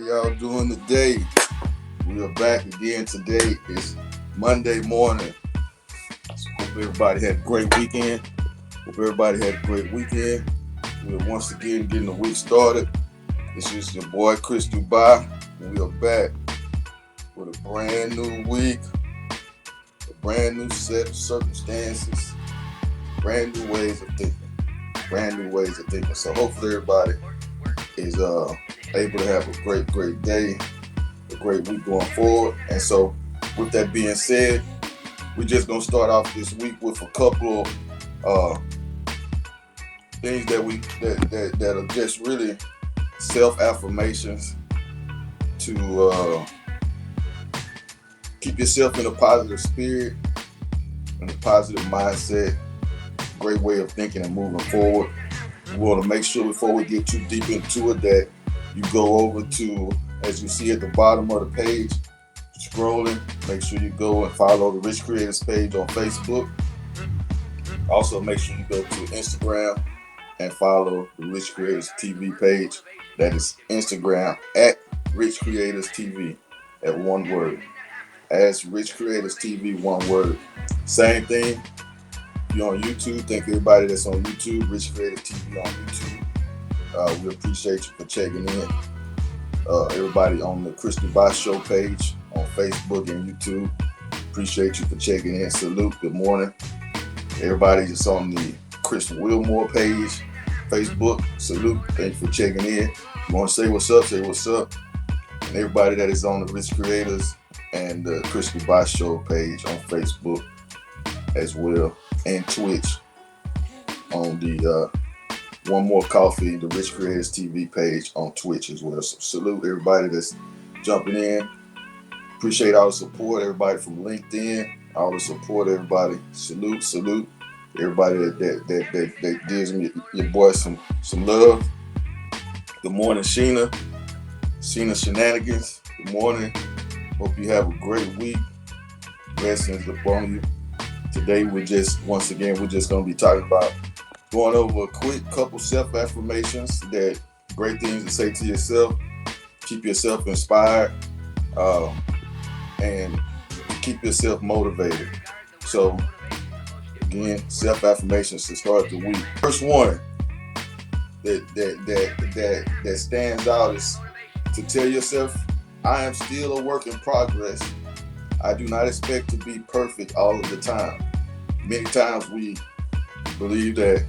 Y'all doing today? We are back again today. It's Monday morning. Hope everybody had a great weekend. We are once again getting the week started. This is your boy Chris Dubai, and we are back with a brand new week, a brand new set of circumstances, brand new ways of thinking. So hopefully everybody is able to have a great day, a great week going forward. And so with that being said, we're just gonna start off this week with a couple of things that are just really self-affirmations to keep yourself in a positive spirit and a positive mindset. Great way of thinking and moving forward. We want to make sure before we get too deep into it that you go over to, as you see at the bottom of the page, scrolling, make sure you go and follow the Rich Creators page on Facebook. Also make sure you go to Instagram and follow the Rich Creators TV page. That is Instagram at Rich Creators TV at one word. As Rich Creators TV, one word. Same thing. If you're on YouTube, thank everybody that's on YouTube, Rich Creators TV on YouTube. We appreciate you for checking in. Everybody on the Chris Dubai Show page on Facebook and YouTube, appreciate you for checking in. Salute, good morning. Everybody that's on the Chris Wilmore page, Facebook, salute, thank you for checking in. You want to say what's up, say what's up. And everybody that is on the Rich Creators and the Chris Dubai Show page on Facebook as well, and Twitch on the One More Coffee, the Rich Creators TV page on Twitch as well. So salute everybody that's jumping in. Appreciate all the support, everybody from LinkedIn, all the support, everybody. Salute. Everybody that gives me your boy some love. Good morning, Sheena Shenanigans. Good morning. Hope you have a great week. Blessings upon you. Today we're just going to be talking about going over a quick couple self-affirmations, that great things to say to yourself, keep yourself inspired, and keep yourself motivated. So again, self-affirmations to start the week. First one that stands out is to tell yourself, I am still a work in progress. I do not expect to be perfect all of the time. Many times we believe that,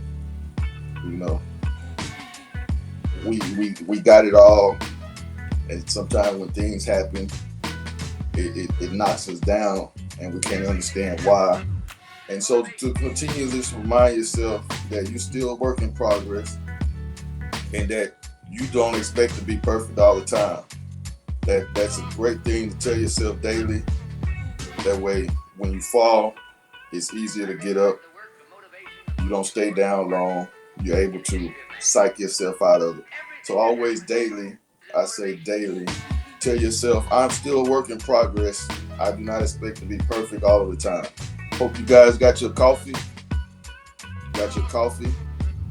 we got it all, and sometimes when things happen, it knocks us down and we can't understand why. And so to continually remind yourself that you're still a work in progress and that you don't expect to be perfect all the time. That's a great thing to tell yourself daily. That way, when you fall, it's easier to get up. You don't stay down long. You're able to psych yourself out of it. So always daily, I say daily, tell yourself, I'm still a work in progress. I do not expect to be perfect all of the time. Hope you guys got your coffee.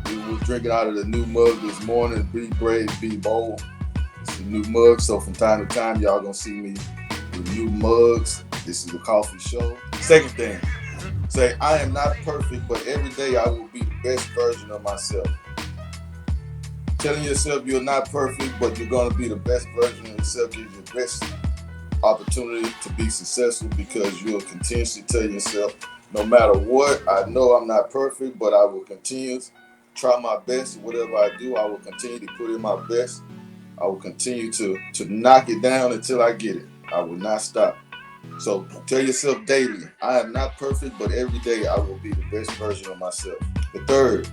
We were drinking out of the new mug this morning. Be brave, be bold. It's a new mug, so from time to time, y'all gonna see me with new mugs. This is a coffee show. Second thing, say, I am not perfect, but every day I will be the best version of myself. Telling yourself you're not perfect, but you're going to be the best version of yourself gives you the best opportunity to be successful, because you'll continuously tell yourself, no matter what, I know I'm not perfect, but I will continue to try my best. Whatever I do, I will continue to put in my best. I will continue to knock it down until I get it. I will not stop. So tell yourself daily, I am not perfect, but every day I will be the best version of myself. The third,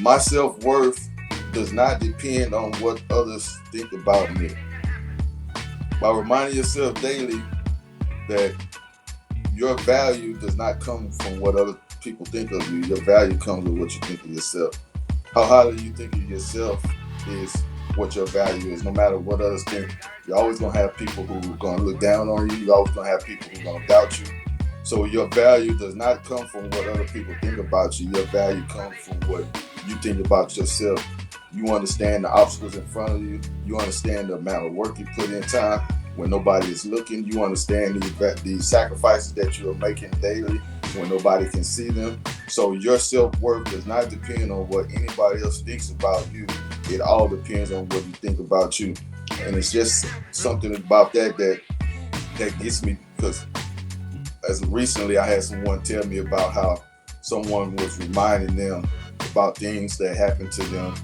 my self-worth does not depend on what others think about me. By reminding yourself daily that your value does not come from what other people think of you. Your value comes with what you think of yourself. How highly you think of yourself is what your value is, no matter what others think. You're always going to have people who are going to look down on you. You're always going to have people who are going to doubt you. So your value does not come from what other people think about you. Your value comes from what you think about yourself. You understand the obstacles in front of you. You understand the amount of work you put in time when nobody is looking. You understand the sacrifices that you are making daily when nobody can see them. So your self-worth does not depend on what anybody else thinks about you. It all depends on what you think about you. And it's just something about that gets me, because as recently I had someone tell me about how someone was reminding them about things that happened to them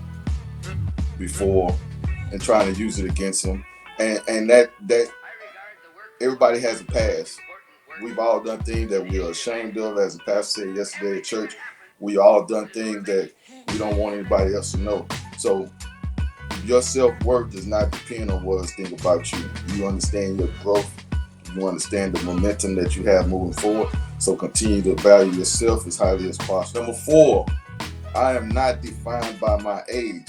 before and trying to use it against them. And that everybody has a past. We've all done things that we are ashamed of. As the pastor said yesterday at church, we all done things that we don't want anybody else to know. So your self-worth does not depend on what others think about you. You understand your growth. You understand the momentum that you have moving forward. So continue to value yourself as highly as possible. Number 4, I am not defined by my age.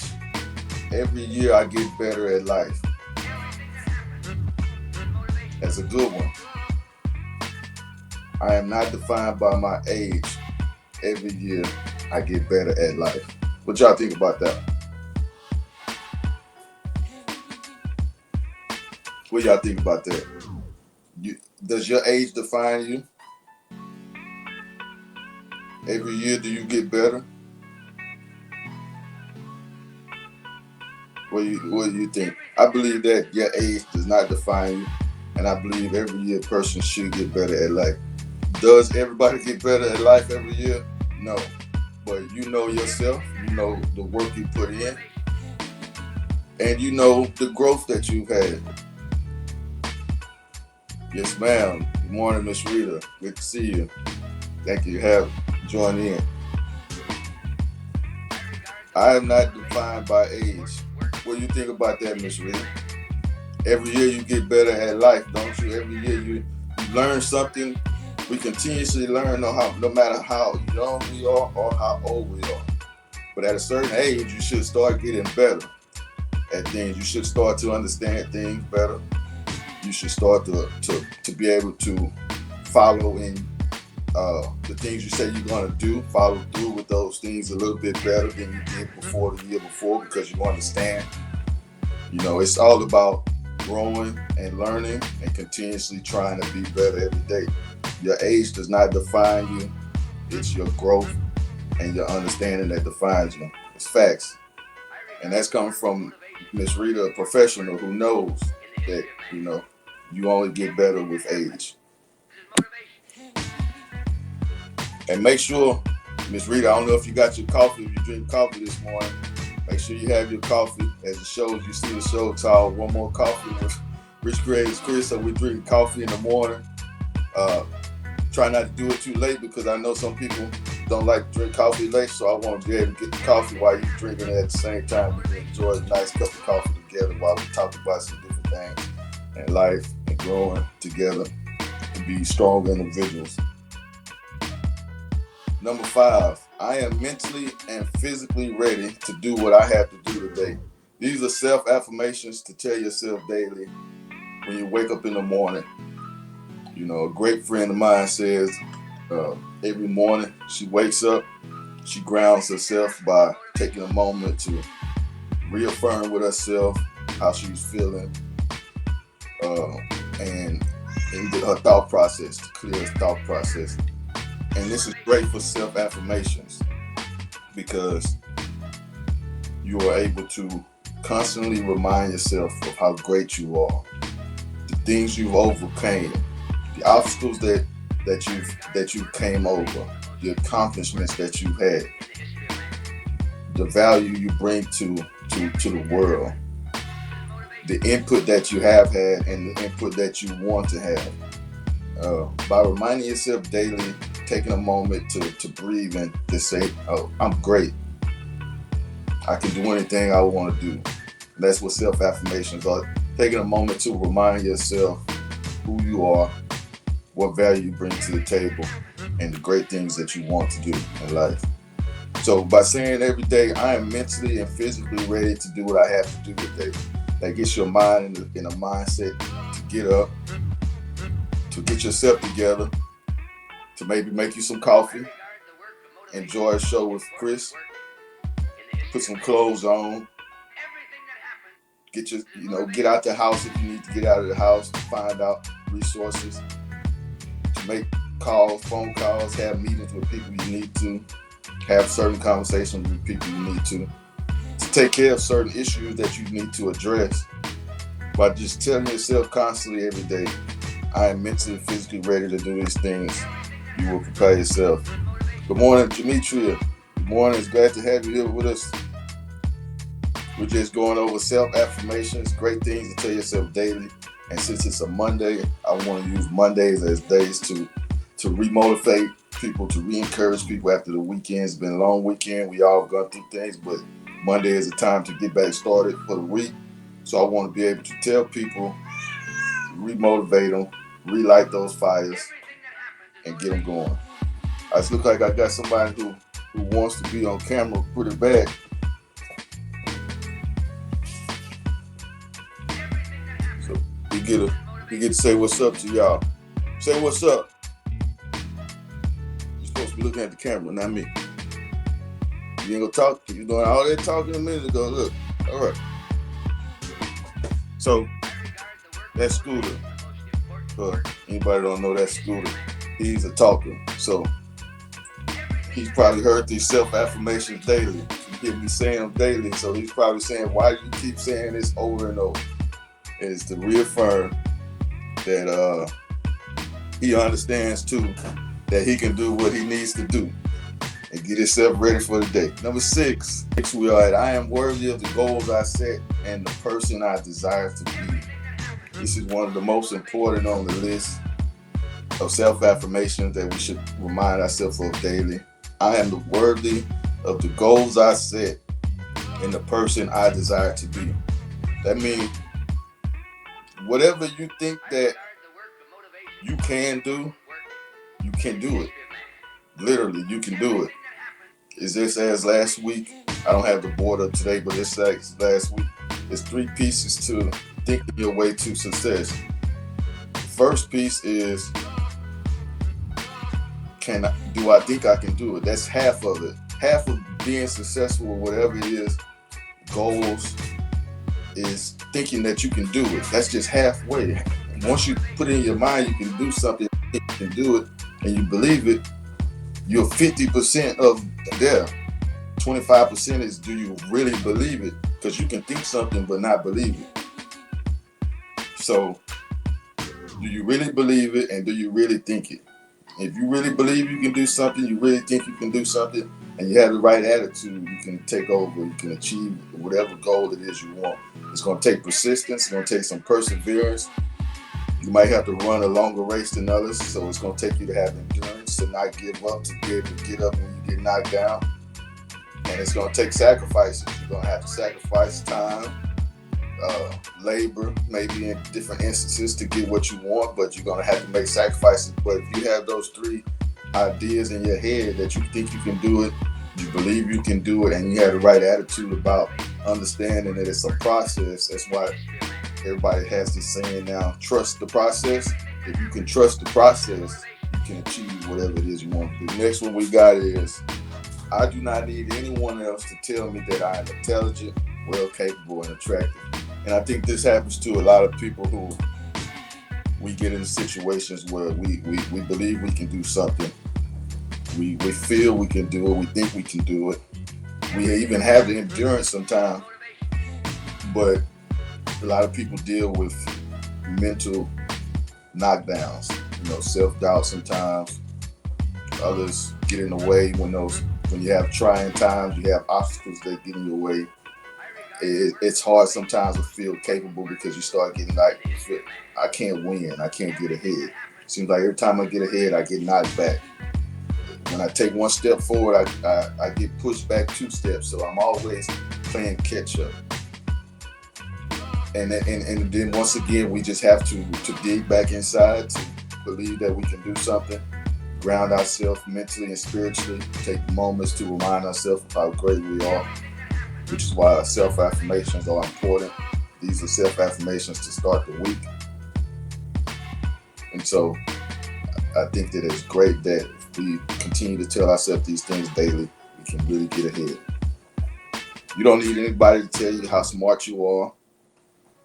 Every year I get better at life. That's a good one. I am not defined by my age. Every year I get better at life. What y'all think about that? What y'all think about that? Does your age define you? Every year do you get better? What do you think? I believe that your age does not define you, and I believe every year a person should get better at life. Does everybody get better at life every year? No. But you know yourself, you know the work you put in, and you know the growth that you've had. Yes, ma'am. Good morning, Miss Rita. Good to see you. Thank you. Have joined in. I am not defined by age. What do you think about that, Miss Rita? Every year you get better at life, don't you? Every year you learn something. We continuously learn no matter how young we are or how old we are. But at a certain age, you should start getting better at things. You should start to understand things better. You should start to be able to follow in the things you say you're going to do, follow through with those things a little bit better than you did before the year before, because you understand. You know, it's all about growing and learning and continuously trying to be better every day. Your age does not define you. It's your growth and your understanding that defines you. It's facts. And that's coming from Miss Rita, a professional who knows that, you only get better with age. And make sure, Miss Rita, I don't know if you got your coffee, if you drink coffee this morning, make sure you have your coffee. As the shows, you see the show called One More Coffee with Rich Creators Chris. So we drink coffee in the morning. Try not to do it too late, because I know some people don't like to drink coffee late. So I want to be able to get the coffee while you're drinking it at the same time. We can enjoy a nice cup of coffee together while we talk about some different things in life and growing together to be strong individuals. Number 5, I am mentally and physically ready to do what I have to do today. These are self-affirmations to tell yourself daily when you wake up in the morning. You know, a great friend of mine says every morning she wakes up, she grounds herself by taking a moment to reaffirm with herself how she's feeling and her thought process, to clear her thought process. And this is great for self-affirmations, because you are able to constantly remind yourself of how great you are, the things you've overcame, the obstacles that you came over, the accomplishments that you had, the value you bring to the world, the input that you have had, and the input that you want to have. By reminding yourself daily, taking a moment to breathe and to say, oh, I'm great. I can do anything I want to do. And that's what self-affirmations are. Taking a moment to remind yourself who you are, what value you bring to the table, and the great things that you want to do in life. So by saying every day, I am mentally and physically ready to do what I have to do today, that gets your mind in a mindset to get up, to get yourself together, to maybe make you some coffee, enjoy a show with Chris, put some clothes on, get out the house if you need to get out of the house, find out resources, to make calls, phone calls, have meetings with people you need to, have certain conversations with people you need to take care of certain issues that you need to address. By just telling yourself constantly every day, I am mentally and physically ready to do these things, you will prepare yourself. Good morning, Demetria. Good morning. It's glad to have you here with us. We're just going over self-affirmations, great things to tell yourself daily. And since it's a Monday, I want to use Mondays as days to re-motivate people, to re-encourage people after the weekend. It's been a long weekend. We all gone through things, but Monday is a time to get back started for the week. So I want to be able to tell people, re-motivate them, relight those fires, and get them going. It looks like I got somebody who wants to be on camera pretty bad. So you get to say what's up to y'all. Say what's up. You're supposed to be looking at the camera, not me. You ain't gonna talk. You doing all that talking a minute ago. Look, all right. So that's Scooter. Anybody don't know that Scooter? He's a talker. So he's probably heard these self-affirmations daily. You hear me saying them daily. So he's probably saying, why do you keep saying this over and over? It's to reaffirm that he understands too that he can do what he needs to do and get himself ready for the day. Number 6, we are at I am worthy of the goals I set and the person I desire to be. This is one of the most important on the list of self-affirmations that we should remind ourselves of daily. I am worthy of the goals I set and the person I desire to be. That means whatever you think that you can do it. Literally, you can do it. Is this as last week? I don't have the board up today, but it's like last week. It's 3 pieces to thinking your way to success. The first piece is, do I think I can do it? That's half of it. Half of being successful or whatever it is, goals, is thinking that you can do it. That's just halfway. Once you put it in your mind you can do something, you can do it, and you believe it, you're 50% of there. 25% is, do you really believe it? Because you can think something but not believe it. So, do you really believe it, and do you really think it? If you really believe you can do something, you really think you can do something, and you have the right attitude, you can take over, you can achieve whatever goal it is you want. It's going to take persistence, it's going to take some perseverance. You might have to run a longer race than others, so it's going to take you to have endurance, to not give up, to be able to get up when you get knocked down. And it's going to take sacrifices. You're going to have to sacrifice time, labor, maybe in different instances to get what you want, but you're going to have to make sacrifices. But if you have those 3 ideas in your head that you think you can do it, you believe you can do it, and you have the right attitude about understanding that it's a process. That's why everybody has this saying now, trust the process. If you can trust the process, you can achieve whatever it is you want to do. The next one we got is, I do not need anyone else to tell me that I am intelligent, well capable, and attractive. And I think this happens to a lot of people who we get into situations where we believe we can do something. We feel we can do it. We think we can do it. We even have the endurance sometimes. But a lot of people deal with mental knockdowns, self-doubt sometimes. Others get in the way when you have trying times, you have obstacles that get in your way. It's hard sometimes to feel capable because you start getting like, I can't win, I can't get ahead. Seems like every time I get ahead, I get knocked back. When I take one step forward, I get pushed back 2 steps. So I'm always playing catch up. And then once again, we just have to dig back inside to believe that we can do something, ground ourselves mentally and spiritually, take moments to remind ourselves of how great we are, which is why self-affirmations are important. These are self-affirmations to start the week. And so I think that it's great that if we continue to tell ourselves these things daily, we can really get ahead. You don't need anybody to tell you how smart you are.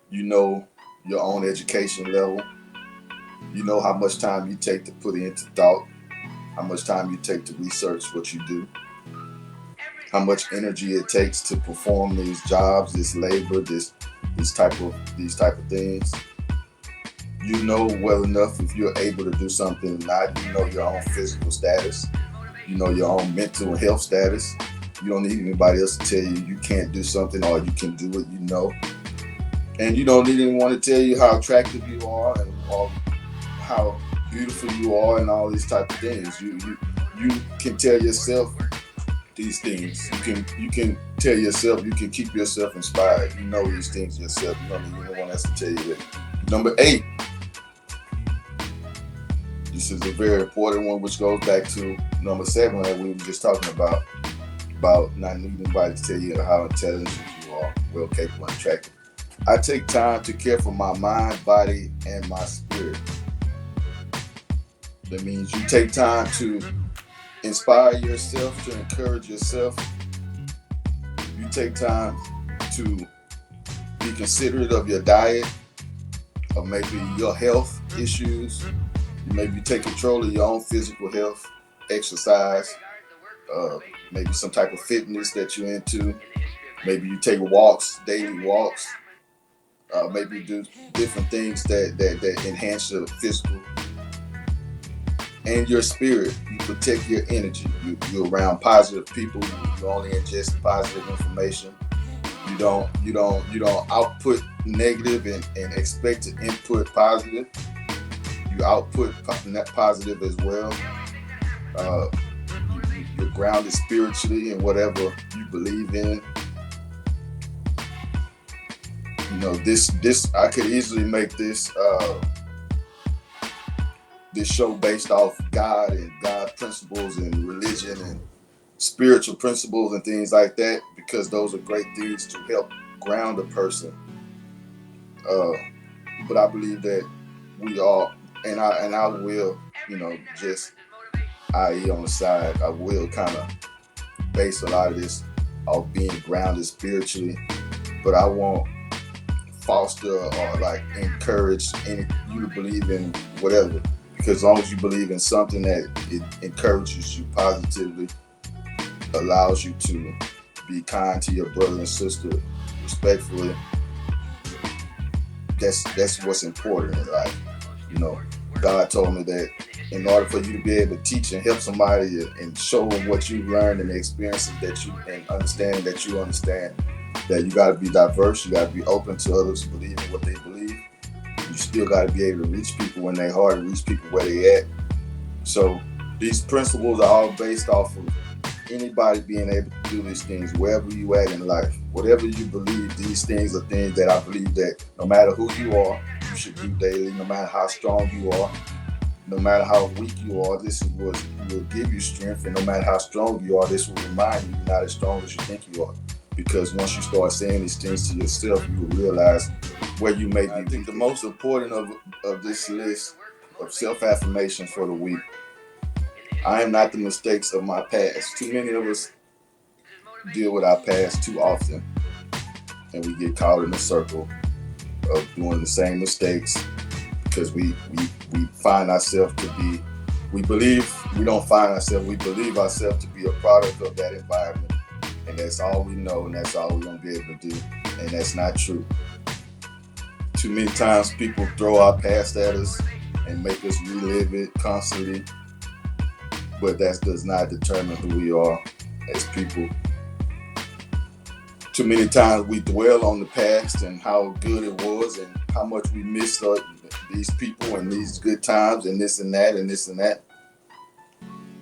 You know your own education level. You know how much time you take to put into thought, how much time you take to research what you do, how much energy it takes to perform these jobs, this labor, these type of things. You know well enough if you're able to do something or not. You know your own physical status. You know your own mental health status. You don't need anybody else to tell you you can't do something or you can do it. You know, and you don't need anyone to tell you how attractive you are and or how beautiful you are and all these type of things. You can tell yourself these things. You can tell yourself. You can keep yourself inspired. You know these things yourself. You don't need anyone else to tell you that. Number 8. This is a very important one, which goes back to number 7 that we were just talking about not needing anybody to tell you how intelligent you are, well capable and attractive. I take time to care for my mind, body, and my spirit. That means you take time to inspire yourself, to encourage yourself. You take time to be considerate of your diet, or maybe your health issues. You maybe take control of your own physical health, exercise, maybe some type of fitness that you're into. Maybe you take walks, daily walks. Maybe you do different things that enhance your physical and your spirit. You protect your energy. You're around positive people. You only ingest positive information. You don't output negative and expect to input positive. You output positive as well. You're grounded spiritually in whatever you believe in. You know, this I could easily make this show based off God and God principles and religion and spiritual principles and things like that, because those are great things to help ground a person. But I believe that we all, and I will, just i.e. on the side, I will kind of base a lot of this off being grounded spiritually, but I won't foster or like encourage you to believe in whatever, because as long as you believe in something that it encourages you positively, allows you to be kind to your brother and sister respectfully, that's what's important in life. God told me that in order for you to be able to teach and help somebody and show them what you've learned and the experiences that you and understanding that you understand, that you got to be diverse, you got to be open to others believing what they believe. You still got to be able to reach people when they're hard, to reach people where they at. So these principles are all based off of anybody being able to do these things wherever you at in life. Whatever you believe, these things are things that I believe that no matter who you are, you should do daily. No matter how strong you are, no matter how weak you are, this is what will give you strength. And no matter how strong you are, this will remind you you're not as strong as you think you are. Because once you start saying these things to yourself, you will realize where you may be. I think the most important of this list of self-affirmations for the week: I am not the mistakes of my past. Too many of us deal with our past too often, and we get caught in a circle of doing the same mistakes because we find ourselves to be, we believe ourselves to be a product of that environment, and that's all we know, and that's all we're going to be able to do, and that's not true. Too many times people throw our past at us and make us relive it constantly, but that does not determine who we are as people. Too many times we dwell on the past and how good it was and how much we missed these people and these good times and this and that and this and that.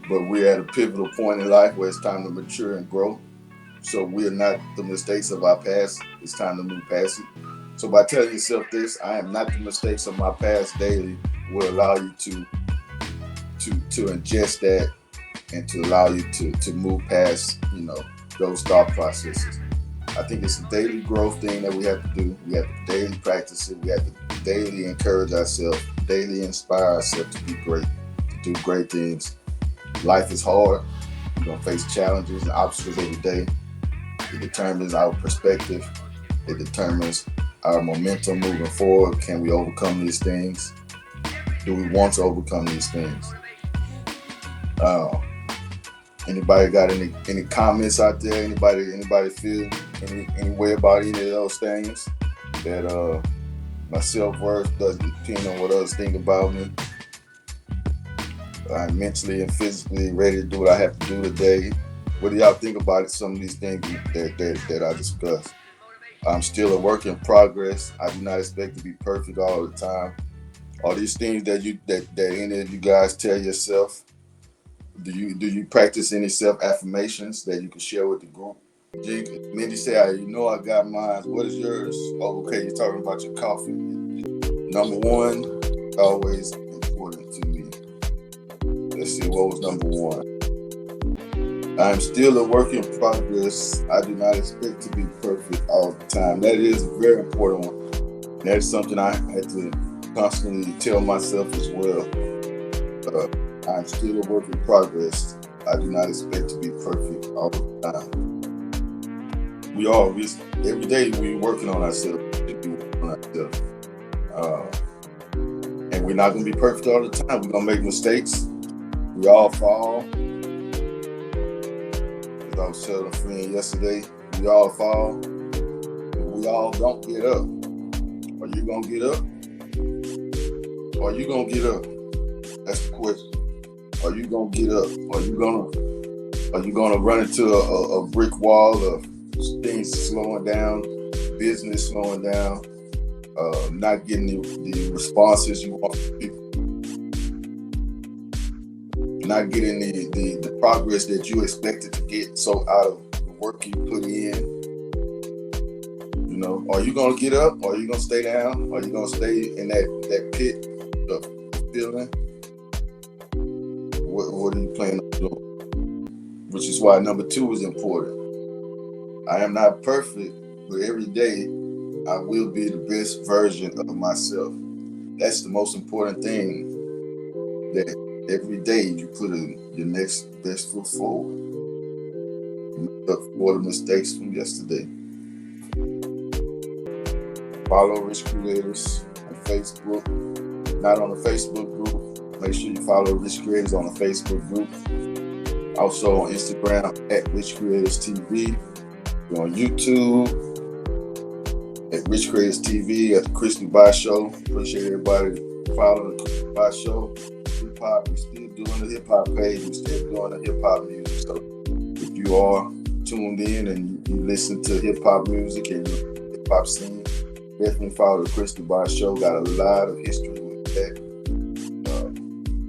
But we're at a pivotal point in life where it's time to mature and grow. So we're not the mistakes of our past. It's time to move past it. So by telling yourself this, I am not the mistakes of my past daily, will allow you to ingest that and to allow you to move past, those thought processes. I think it's a daily growth thing that we have to do. We have to daily practice it. We have to daily encourage ourselves, daily inspire ourselves to be great, to do great things. Life is hard. You're going to face challenges and obstacles every day. It determines our perspective. It determines our momentum moving forward. Can we overcome these things? Do we want to overcome these things? Uh, Anybody got any comments out there? Anybody feel any way about any of those things? That my self-worth doesn't depend on what others think about me. I'm mentally and physically ready to do what I have to do today. What do y'all think about it? Some of these things that I discussed. I'm still a work in progress. I do not expect to be perfect all the time. Are these things that any of you guys tell yourself? Do you practice any self affirmations that you can share with the group? Mindy said, I got mine. What is yours? Oh, okay, you're talking about your coffee. Number one, always important to me. Let's see, what was number one? I'm still a work in progress. I do not expect to be perfect all the time. That is a very important one. That is something I had to constantly tell myself as well. I'm still a work in progress. I do not expect to be perfect all the time. Every day we're working on ourselves. And we're not going to be perfect all the time. We're going to make mistakes. We all fall. As I was telling a friend yesterday, we all fall. And we all don't get up. Are you going to get up? Are you going to get up? That's the question. Are you going to get up? Are you going to run into a brick wall of things slowing down, business slowing down, not getting the responses you want from people, not getting the progress that you expected to get so out of the work you put in? Are you going to get up? Or are you going to stay down? Are you going to stay in that pit of feeling? What are you planning on doing? Which is why number 2 is important. I am not perfect, but every day I will be the best version of myself. That's the most important thing, that every day you put your next best foot forward. Make up for the mistakes from yesterday. Follow Rich Creators on Facebook. Not on the Facebook group. Make sure you follow Rich Creators on the Facebook group. Also on Instagram at Rich Creators TV. We're on YouTube at Rich Creators TV at the Chris Dubai Show. Appreciate everybody following the Chris Dubai Show. Hip hop, we're still doing the hip hop page. We're still doing the hip hop music. So if you are tuned in and you listen to hip hop music and hip hop scene, definitely follow the Chris Dubai Show. Got a lot of history with that.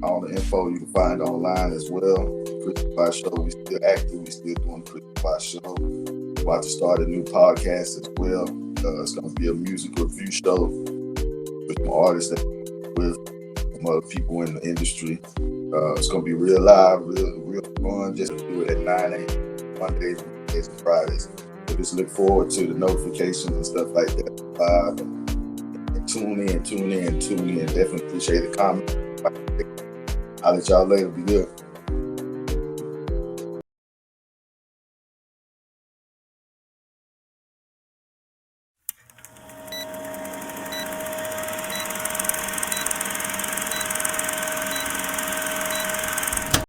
All the info you can find online as well. The Chris Dubai Show, we still active. We still doing the Chris Dubai Show. About to start a new podcast as well. It's going to be a music review show with some artists with some other people in the industry. It's going to be real live, real fun. Just do it at 9 a.m. Mondays, Wednesdays, and Fridays. So just look forward to the notifications and stuff like that. Live and tune in. Definitely appreciate the comments. I'll let y'all later. Be good.